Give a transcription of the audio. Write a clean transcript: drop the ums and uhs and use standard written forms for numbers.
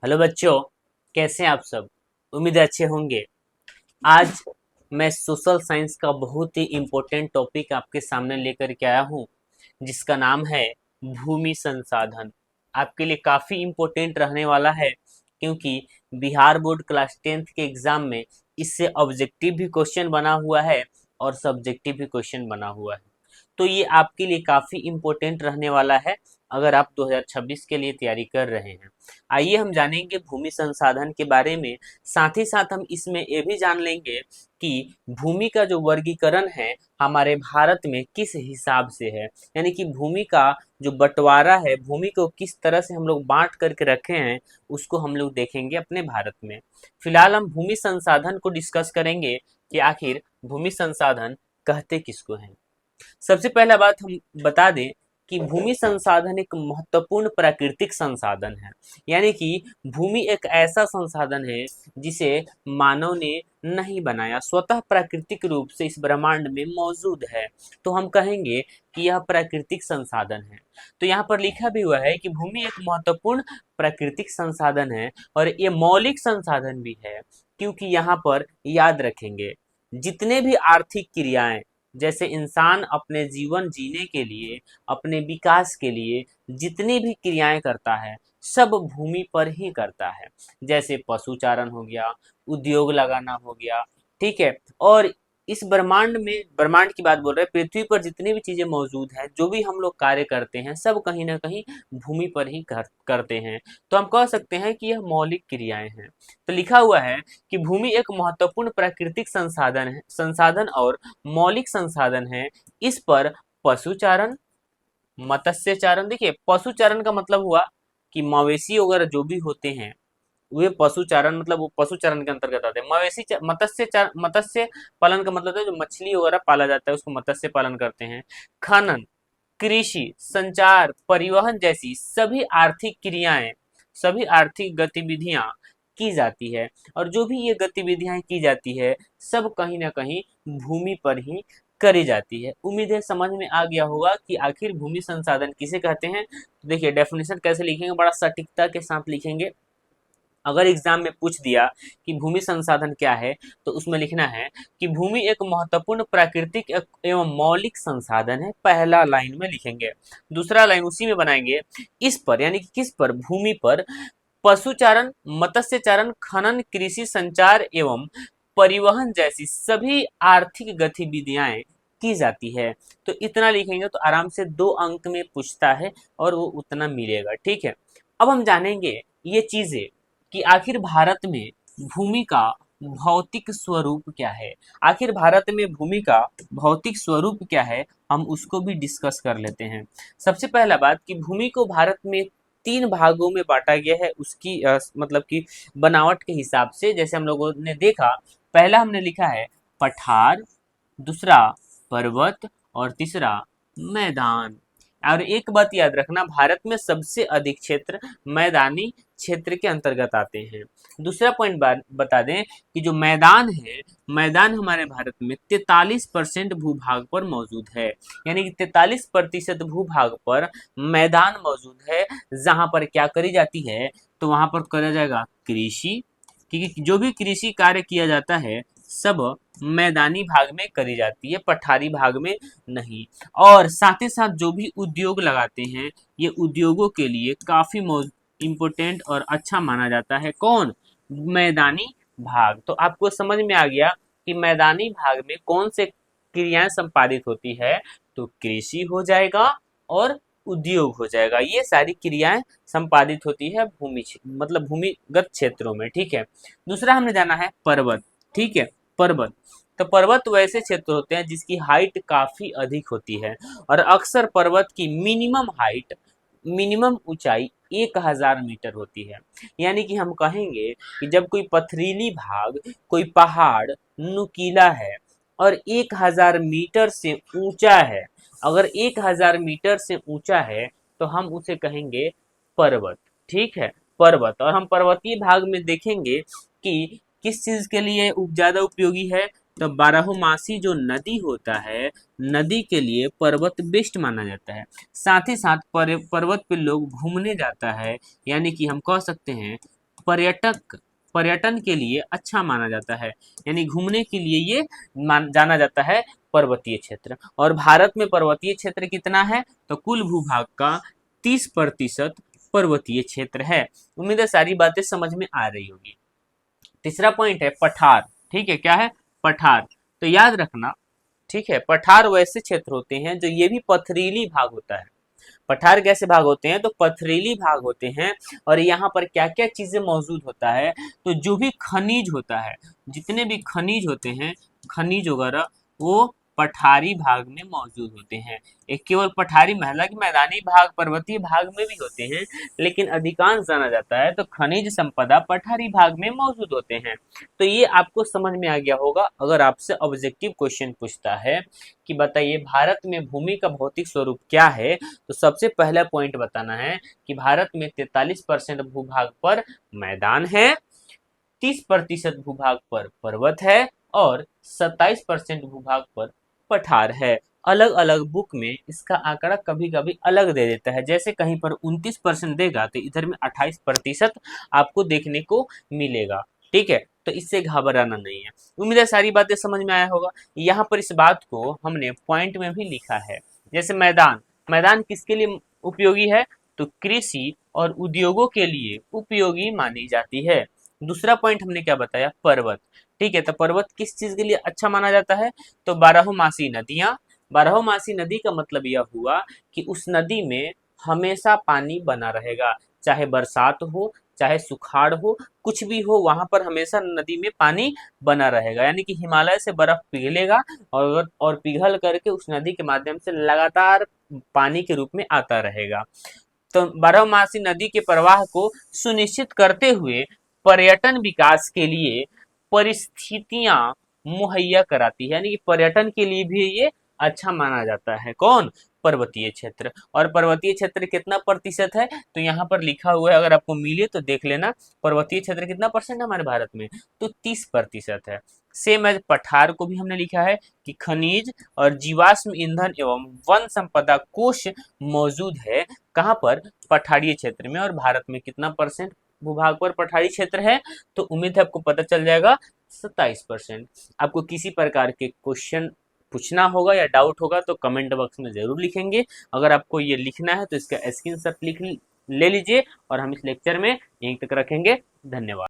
Hello बच्चों, कैसे हैं आप सब। उम्मीद है अच्छे होंगे। आज मैं सोशल साइंस का बहुत ही इम्पोर्टेंट टॉपिक आपके सामने लेकर के आया हूँ, जिसका नाम है भूमि संसाधन। आपके लिए काफ़ी इम्पोर्टेंट रहने वाला है, क्योंकि बिहार बोर्ड क्लास 10th के एग्ज़ाम में इससे ऑब्जेक्टिव भी क्वेश्चन बना हुआ है और सब्जेक्टिव भी क्वेश्चन बना हुआ है। तो ये आपके लिए काफ़ी इम्पोर्टेंट रहने वाला है अगर आप 2026 के लिए तैयारी कर रहे हैं। आइए हम जानेंगे भूमि संसाधन के बारे में। साथ ही साथ हम इसमें ये भी जान लेंगे कि भूमि का जो वर्गीकरण है हमारे भारत में किस हिसाब से है, यानी कि भूमि का जो बंटवारा है, भूमि को किस तरह से हम लोग बांट करके रखे हैं, उसको हम लोग देखेंगे अपने भारत में। फिलहाल हम भूमि संसाधन को डिस्कस करेंगे कि आखिर भूमि संसाधन कहते किसको हैं। सबसे पहला बात हम बता दें कि भूमि संसाधन एक महत्वपूर्ण प्राकृतिक संसाधन है, यानी कि भूमि एक ऐसा संसाधन है जिसे मानव ने नहीं बनाया, स्वतः प्राकृतिक रूप से इस ब्रह्मांड में मौजूद है। तो हम कहेंगे कि यह प्राकृतिक संसाधन है। तो यहाँ पर लिखा भी हुआ है कि भूमि एक महत्वपूर्ण प्राकृतिक संसाधन है और ये मौलिक संसाधन भी है, क्योंकि यहाँ पर याद रखेंगे जितने भी आर्थिक क्रियाएं, जैसे इंसान अपने जीवन जीने के लिए, अपने विकास के लिए जितनी भी क्रियाएं करता है, सब भूमि पर ही करता है। जैसे पशुचारण हो गया, उद्योग लगाना हो गया, ठीक है। और इस ब्रह्मांड में, ब्रह्मांड की बात बोल रहे हैं, पृथ्वी पर जितनी भी चीजें मौजूद हैं, जो भी हम लोग कार्य करते हैं, सब कहीं ना कहीं भूमि पर ही करते हैं। तो हम कह सकते हैं कि यह मौलिक क्रियाएं हैं। तो लिखा हुआ है कि भूमि एक महत्वपूर्ण प्राकृतिक संसाधन है, संसाधन और मौलिक संसाधन है। इस पर पशुचारण, मत्स्यचारण, देखिए पशुचारण का मतलब हुआ कि मवेशी वगैरह जो भी होते हैं, वे पशुचारण, मतलब वो पशुचारण के अंतर्गत आते हैं। मत्स्य पालन का मतलब है जो मछली वगैरह पाला जाता है, उसको मत्स्य पालन करते हैं। खनन, कृषि, संचार, परिवहन जैसी सभी आर्थिक क्रियाएं, सभी आर्थिक गतिविधियां की जाती है। और जो भी ये गतिविधियां की जाती है, सब कहीं ना कहीं भूमि पर ही करी जाती है। उम्मीद है समझ में आ गया होगा कि आखिर भूमि संसाधन किसे कहते हैं। तो देखिए डेफिनेशन कैसे लिखेंगे, बड़ा सटीकता के साथ लिखेंगे। अगर एग्जाम में पूछ दिया कि भूमि संसाधन क्या है, तो उसमें लिखना है कि भूमि एक महत्वपूर्ण प्राकृतिक एवं मौलिक संसाधन है, पहला लाइन में लिखेंगे। दूसरा लाइन उसी में बनाएंगे, इस पर, यानी कि किस पर, भूमि पर पशुचारण, मत्स्यचारण, खनन, कृषि, संचार एवं परिवहन जैसी सभी आर्थिक गतिविधियां की जाती है। तो इतना लिखेंगे तो आराम से 2 अंक में पूछता है और वो उतना मिलेगा, ठीक है। अब हम जानेंगे ये चीजें कि आखिर भारत में भूमि का भौतिक स्वरूप क्या है। आखिर भारत में भूमि का भौतिक स्वरूप क्या है, हम उसको भी डिस्कस कर लेते हैं। सबसे पहला बात कि भूमि को भारत में 3 भागों में बांटा गया है, उसकी मतलब कि बनावट के हिसाब से। जैसे हम लोगों ने देखा, पहला हमने लिखा है पठार, दूसरा पर्वत और तीसरा मैदान। और एक बात याद रखना, भारत में सबसे अधिक क्षेत्र मैदानी क्षेत्र के अंतर्गत आते हैं। दूसरा पॉइंट बता दें कि जो मैदान है, मैदान हमारे भारत में 43% भूभाग पर मौजूद है, यानी कि 43% भूभाग पर मैदान मौजूद है, जहां पर क्या करी जाती है, तो वहां पर करा जाएगा कृषि, क्योंकि जो भी कृषि कार्य किया जाता है सब मैदानी भाग में करी जाती है, पठारी भाग में नहीं। और साथ ही साथ जो भी उद्योग लगाते हैं, ये उद्योगों के लिए काफी इम्पोर्टेंट और अच्छा माना जाता है। कौन? मैदानी भाग। तो आपको समझ में आ गया कि मैदानी भाग में कौन से क्रियाएं संपादित होती है, तो कृषि हो जाएगा और उद्योग हो जाएगा। ये सारी क्रियाएं संपादित होती है भूमि, मतलब भूमिगत क्षेत्रों में, ठीक है। दूसरा हमने जाना है पर्वत, ठीक है। पर्वत, तो पर्वत वैसे क्षेत्र होते हैं जिसकी हाइट काफी अधिक होती है, और अक्सर पर्वत की मिनिमम हाइट, मिनिमम ऊंचाई 1000 मीटर होती है। यानी कि हम कहेंगे कि जब कोई पथरीली भाग, कोई पहाड़ नुकीला है और 1000 मीटर से ऊंचा है, अगर 1000 मीटर से ऊंचा है तो हम उसे कहेंगे पर्वत, ठीक है, पर्वत। और हम पर्वतीय भाग में देखेंगे कि किस चीज के लिए ज्यादा उपयोगी है, तो बारहमासी जो नदी होता है, नदी के लिए पर्वत बेस्ट माना जाता है। साथ ही साथ पर्वत पे लोग घूमने जाता है, यानी कि हम कह सकते हैं पर्यटन के लिए अच्छा माना जाता है, यानी घूमने के लिए ये जाना जाता है पर्वतीय क्षेत्र। और भारत में पर्वतीय क्षेत्र कितना है, तो कुल भूभाग का 30% पर्वतीय क्षेत्र है। उम्मीद है सारी बातें समझ में आ रही होगी। तीसरा पॉइंट है पठार। ठीक है, क्या है, पठार। तो याद रखना, ठीक है, पठार वैसे क्षेत्र होते हैं जो ये भी पथरीली भाग होता है। पठार कैसे भाग होते हैं, तो पथरीली भाग होते हैं। और यहाँ पर क्या क्या चीजें मौजूद होता है, तो जो भी खनिज होता है, जितने भी खनिज होते हैं, खनिज वगैरह, वो पठारी भाग में मौजूद होते हैं। एक केवल पठारी महला के मैदानी भाग पर्वतीय भाग में भी होते हैं, लेकिन अधिकांश जाना जाता है तो खनिज संपदा पठारी भाग में मौजूद होते हैं। तो ये आपको समझ में आ गया होगा। अगर आपसे ऑब्जेक्टिव क्वेश्चन पूछता है कि बताइए भारत में भूमि का भौतिक स्वरूप क्या है, तो सबसे पहला पॉइंट बताना है कि भारत में 43% भूभाग पर मैदान है, 30% भूभाग पर पर्वत है और 27% भूभाग पर पठार है। अलग अलग बुक में इसका आंकड़ा कभी कभी अलग दे देता है, जैसे कहीं पर 29% देगा तो इधर में 28% आपको देखने को मिलेगा। ठीक है, तो इससे घबराना नहीं है। उम्मीद है सारी बातें समझ में आया होगा। यहाँ पर इस बात को हमने पॉइंट में भी लिखा है। जैसे मैदान, मैदान किसके लिए उपयोगी है, तो कृषि और उद्योगों के लिए उपयोगी मानी जाती है। दूसरा पॉइंट हमने क्या बताया, पर्वत। ठीक है, तो पर्वत किस चीज के लिए अच्छा माना जाता है, तो बारहमासी नदियां। बारहमासी नदी का मतलब यह हुआ कि उस नदी में हमेशा पानी बना रहेगा, चाहे बरसात हो चाहे सुखाड़ हो, कुछ भी हो, वहां पर हमेशा नदी में पानी बना रहेगा। यानी कि हिमालय से बर्फ पिघलेगा और पिघल करके उस नदी के माध्यम से लगातार पानी के रूप में आता रहेगा। तो बारहमासी नदी के प्रवाह को सुनिश्चित करते हुए पर्यटन विकास के लिए परिस्थितियां मुहैया कराती है, यानी कि पर्यटन के लिए भी ये अच्छा माना जाता है। कौन, पर्वतीय क्षेत्र। और पर्वतीय क्षेत्र कितना प्रतिशत है, तो यहाँ पर लिखा हुआ है, अगर आपको मिले तो देख लेना। पर्वतीय क्षेत्र कितना परसेंट है हमारे भारत में, तो 30% है। सेम एज पठार को भी हमने लिखा है कि खनिज और जीवाश्म ईंधन एवं वन संपदा कोष मौजूद है। कहाँ पर, पठारी क्षेत्र में। और भारत में कितना परसेंट भूभाग पर पठारी क्षेत्र है, तो उम्मीद है आपको पता चल जाएगा, 27%। आपको किसी प्रकार के क्वेश्चन पूछना होगा या डाउट होगा तो कमेंट बॉक्स में जरूर लिखेंगे। अगर आपको ये लिखना है तो इसका स्क्रीनशॉट ले लीजिए और हम इस लेक्चर में यहीं तक रखेंगे। धन्यवाद।